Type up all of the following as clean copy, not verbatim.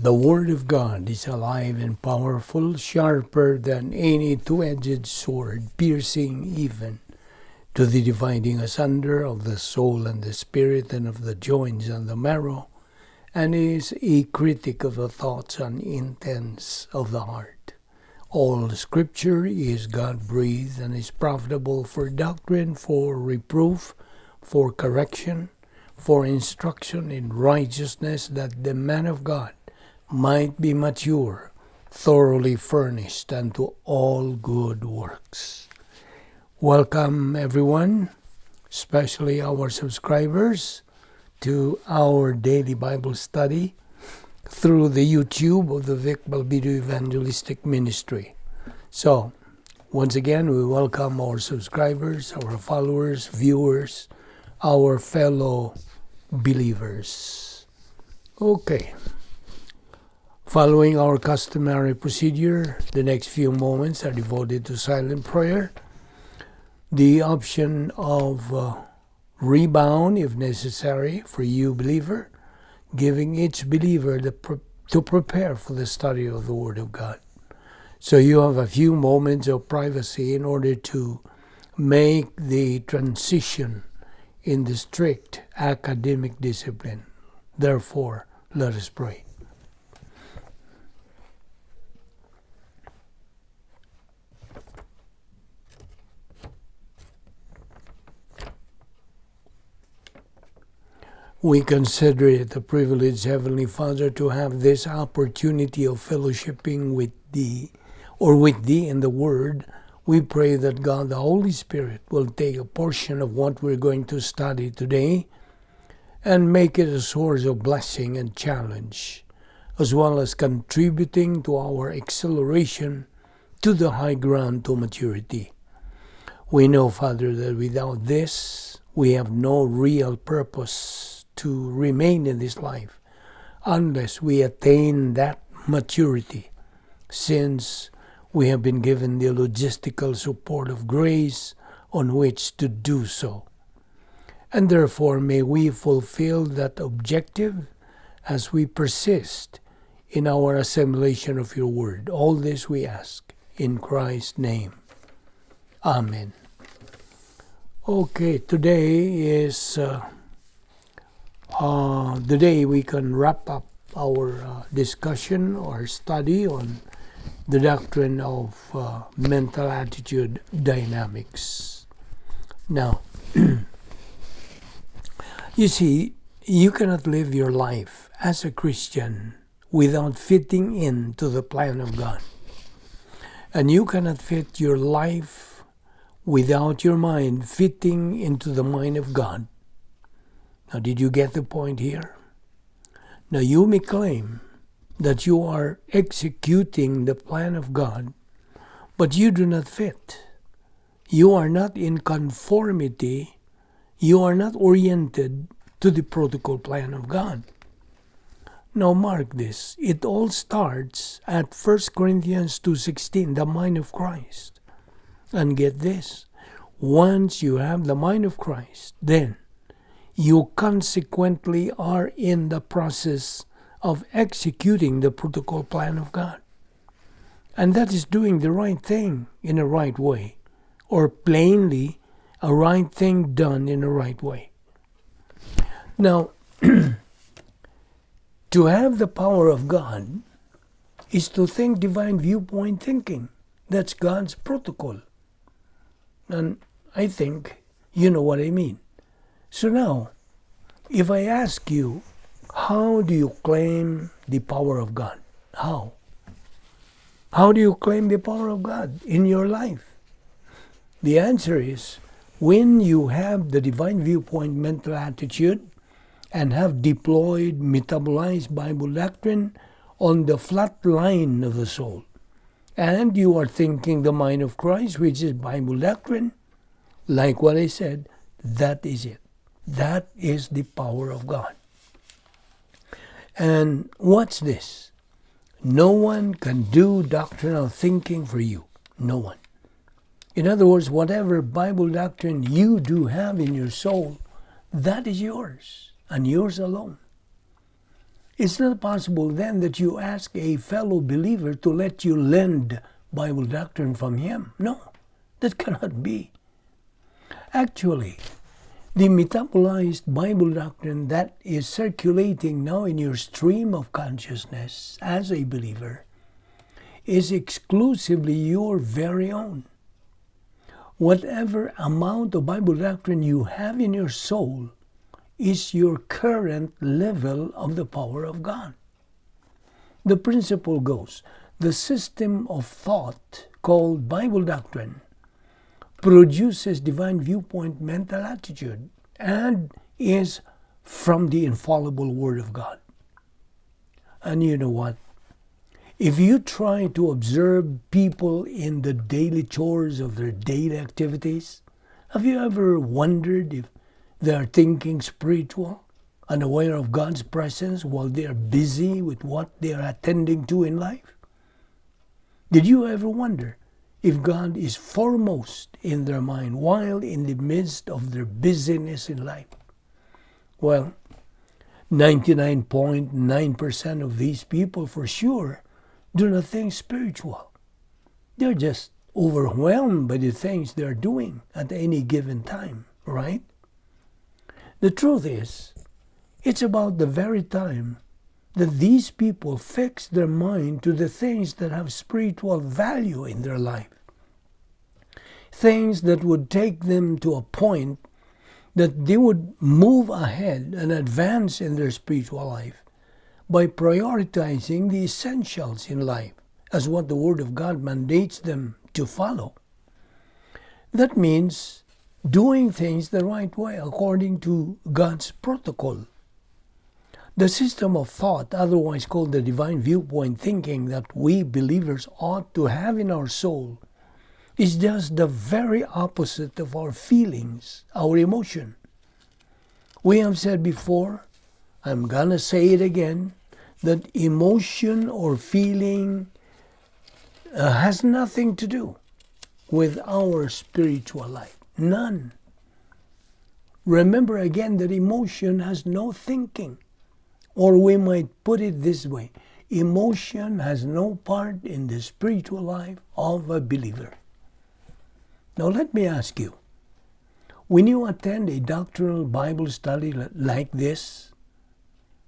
The Word of God is alive and powerful, sharper than any two-edged sword, piercing even to the dividing asunder of the soul and the spirit and of the joints and the marrow, and is a critic of the thoughts and intents of the heart. All Scripture is God-breathed and is profitable for doctrine, for reproof, for correction, for instruction in righteousness, that the man of God might be mature, thoroughly furnished unto all good works. Welcome everyone, especially our subscribers, to our daily Bible study through the YouTube of the Vic Balbido Evangelistic Ministry. So, once again, we welcome our subscribers, our followers, viewers, our fellow believers. Okay. Following our customary procedure, the next few moments are devoted to silent prayer. The option of rebound, if necessary, for you believer, giving each believer to prepare for the study of the Word of God. So you have a few moments of privacy in order to make the transition in the strict academic discipline. Therefore, let us pray. We consider it a privilege, Heavenly Father, to have this opportunity of fellowshipping with Thee in the Word. We pray that God, the Holy Spirit, will take a portion of what we're going to study today and make it a source of blessing and challenge, as well as contributing to our acceleration to the high ground to maturity. We know, Father, that without this, we have no real purpose to remain in this life unless we attain that maturity, since we have been given the logistical support of grace on which to do so. And therefore may we fulfill that objective as we persist in our assimilation of your word. All this we ask in Christ's name. Amen. Okay, today is the day we can wrap up our discussion or study on the doctrine of mental attitude dynamics. Now, you see, you cannot live your life as a Christian without fitting into the plan of God. And you cannot fit your life without your mind fitting into the mind of God. Now, did you get the point here? Now, you may claim that you are executing the plan of God, but you do not fit. You are not in conformity. You are not oriented to the protocol plan of God. Now, mark this. It all starts at 1 Corinthians 2:16, the mind of Christ. And get this. Once you have the mind of Christ, then you consequently are in the process of executing the protocol plan of God. And that is doing the right thing in a right way, or plainly, a right thing done in a right way. Now, to have the power of God is to think divine viewpoint thinking. That's God's protocol. And I think you know what I mean. So now, if I ask you, how do you claim the power of God? How? How do you claim the power of God in your life? The answer is, when you have the divine viewpoint mental attitude and have deployed, metabolized Bible doctrine on the flat line of the soul, and you are thinking the mind of Christ, which is Bible doctrine, like what I said, that is it. That is the power of God. And what's this? No one can do doctrinal thinking for you. No one. In other words, whatever Bible doctrine you do have in your soul, that is yours, and yours alone. It's not possible then that you ask a fellow believer to let you lend Bible doctrine from him. No, that cannot be. Actually, the metabolized Bible doctrine that is circulating now in your stream of consciousness as a believer is exclusively your very own. Whatever amount of Bible doctrine you have in your soul is your current level of the power of God. The principle goes, the system of thought called Bible doctrine produces divine viewpoint mental attitude and is from the infallible Word of God. And you know what? If you try to observe people in the daily chores of their daily activities, have you ever wondered if they are thinking spiritual and aware of God's presence while they are busy with what they are attending to in life? Did you ever wonder if God is foremost in their mind while in the midst of their busyness in life? Well, 99.9% of these people for sure do not think spiritual. They're just overwhelmed by the things they're doing at any given time, right? The truth is, it's about the very time that these people fix their mind to the things that have spiritual value in their life. Things that would take them to a point that they would move ahead and advance in their spiritual life by prioritizing the essentials in life as what the Word of God mandates them to follow. That means doing things the right way according to God's protocol. The system of thought, otherwise called the divine viewpoint thinking that we believers ought to have in our soul, is just the very opposite of our feelings, our emotion. We have said before, I'm gonna say it again, that emotion or feeling has nothing to do with our spiritual life. None. Remember again that emotion has no thinking. Or we might put it this way, emotion has no part in the spiritual life of a believer. Now let me ask you, when you attend a doctrinal Bible study like this,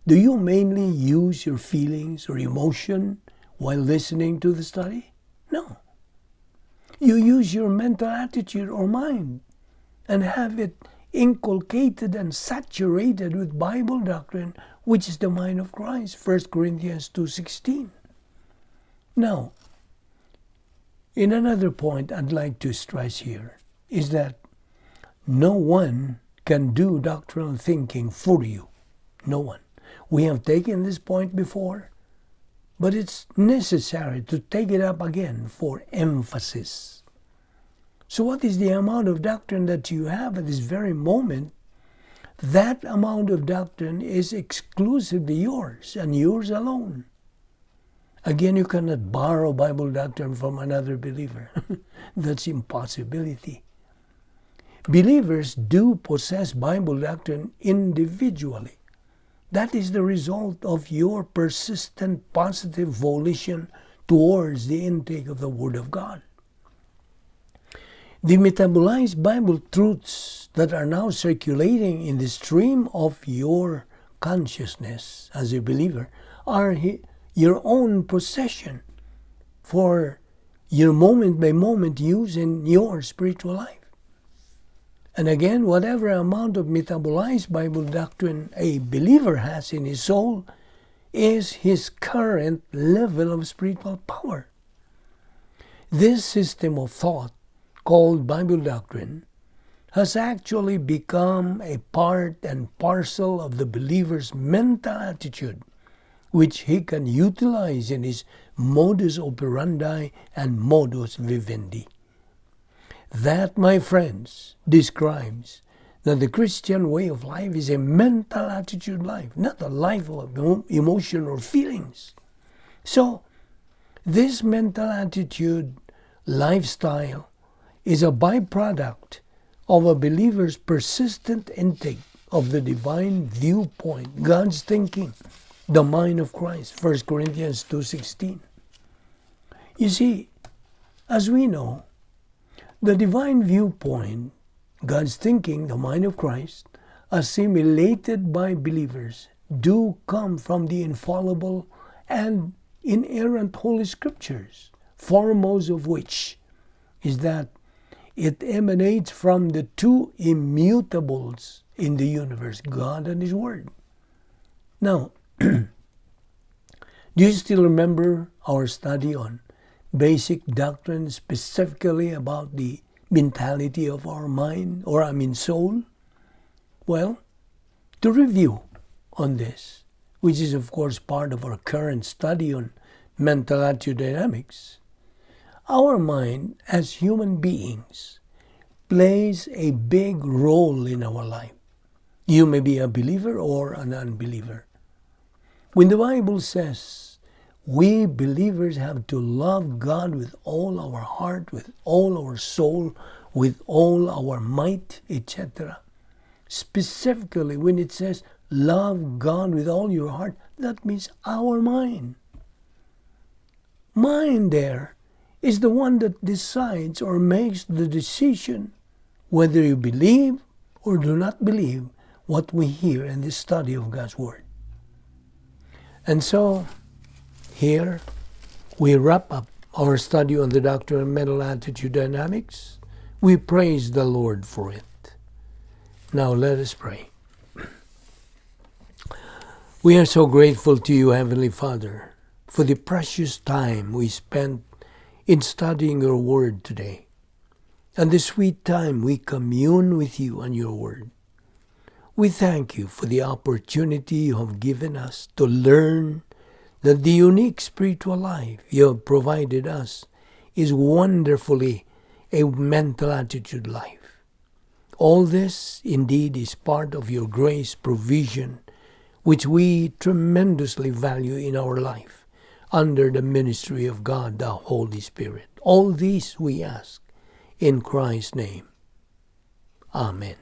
do you mainly use your feelings or emotion while listening to the study? No. You use your mental attitude or mind and have it inculcated and saturated with Bible doctrine, which is the mind of Christ, 1 Corinthians 2:16. Now, in another point I'd like to stress here is that no one can do doctrinal thinking for you. No one. We have taken this point before, but it's necessary to take it up again for emphasis. So what is the amount of doctrine that you have at this very moment? That amount of doctrine is exclusively yours and yours alone. Again, you cannot borrow Bible doctrine from another believer. That's impossibility. Believers do possess Bible doctrine individually. That is the result of your persistent positive volition towards the intake of the Word of God. The metabolized Bible truths that are now circulating in the stream of your consciousness as a believer are your own possession for your moment-by-moment use in your spiritual life. And again, whatever amount of metabolized Bible doctrine a believer has in his soul is his current level of spiritual power. This system of thought, called Bible doctrine, has actually become a part and parcel of the believer's mental attitude, which he can utilize in his modus operandi and modus vivendi. That, my friends, describes that the Christian way of life is a mental attitude life, not a life of emotion or feelings. So, this mental attitude lifestyle is a byproduct of a believer's persistent intake of the divine viewpoint, God's thinking, the mind of Christ, 1 Corinthians 2:16. You see, as we know, the divine viewpoint, God's thinking, the mind of Christ, assimilated by believers, do come from the infallible and inerrant Holy Scriptures, foremost of which is that it emanates from the two immutables in the universe, God and His Word. Now, do you still remember our study on basic doctrine, specifically about the mentality of our mind, soul? Well, to review on this, which is of course part of our current study on mental attitude dynamics, our mind as human beings plays a big role in our life. You may be a believer or an unbeliever. When the Bible says we believers have to love God with all our heart, with all our soul, with all our might, etc., specifically when it says love God with all your heart, that means our mind. Mind there is the one that decides or makes the decision whether you believe or do not believe what we hear in this study of God's Word. And so, here we wrap up our study on the doctrine of mental attitude dynamics. We praise the Lord for it. Now let us pray. We are so grateful to you, Heavenly Father, for the precious time we spent in studying your Word today, and the sweet time we commune with you and your Word. We thank you for the opportunity you have given us to learn that the unique spiritual life you have provided us is wonderfully a mental attitude life. All this indeed is part of your grace provision, which we tremendously value in our life under the ministry of God, the Holy Spirit. All these we ask in Christ's name. Amen.